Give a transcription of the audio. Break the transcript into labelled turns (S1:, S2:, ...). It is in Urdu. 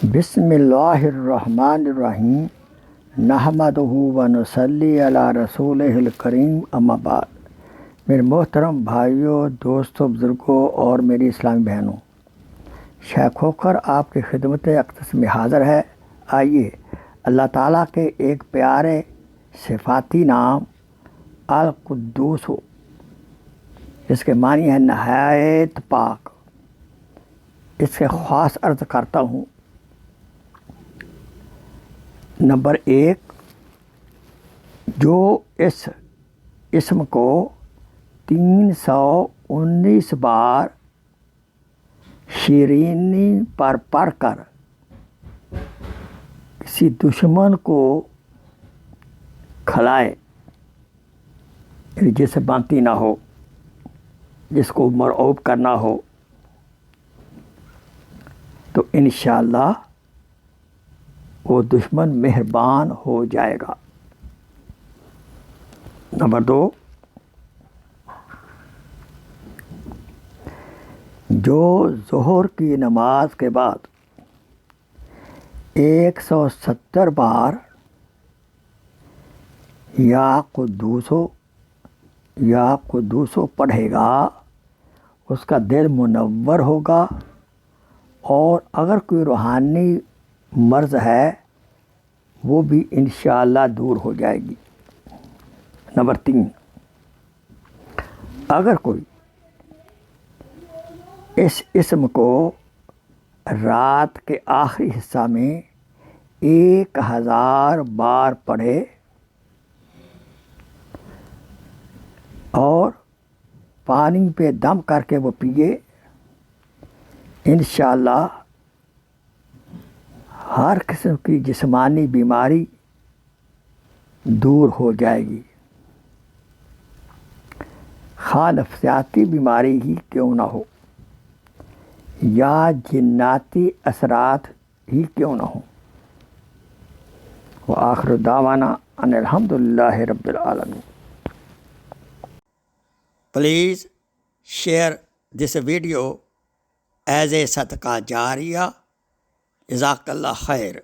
S1: بسم اللہ الرحمن الرحیم نحمدہ و نصلی علی رسولہ الکریم اما بعد۔ میرے محترم بھائیوں، دوستوں، بزرگوں اور میری اسلامی بہنوں، شیخ ہوکر آپ کی خدمت اقدس میں حاضر ہے۔ آئیے اللہ تعالیٰ کے ایک پیارے صفاتی نام القدوس، جس کے معنی ہے نہایت پاک، اس کے خاص عرض کرتا ہوں۔ نمبر 1، جو اس اسم کو 319 بار شیرینی پر پڑھ کر کسی دشمن کو کھلائے، یعنی جسے بانتی نہ ہو، جس کو مرعوب کرنا ہو، تو انشاءاللہ وہ دشمن مہربان ہو جائے گا۔ نمبر 2، جو ظہر کی نماز کے بعد 170 بار یا قدوسو پڑھے گا، اس کا دل منور ہوگا، اور اگر کوئی روحانی مرض ہے وہ بھی انشاءاللہ دور ہو جائے گی۔ نمبر 3، اگر کوئی اس اسم کو رات کے آخری حصہ میں 1000 بار پڑھے اور پانی پہ دم کر کے وہ پیے، انشاءاللہ ہر قسم کی جسمانی بیماری دور ہو جائے گی، خواہ نفسیاتی بیماری ہی کیوں نہ ہو یا جناتی اثرات ہی کیوں نہ ہوں۔ وآخر دعوانا ان الحمدللہ رب العالمین۔
S2: Please share this video as a صدقہ جاریہ۔ جزاک اللہ خیر۔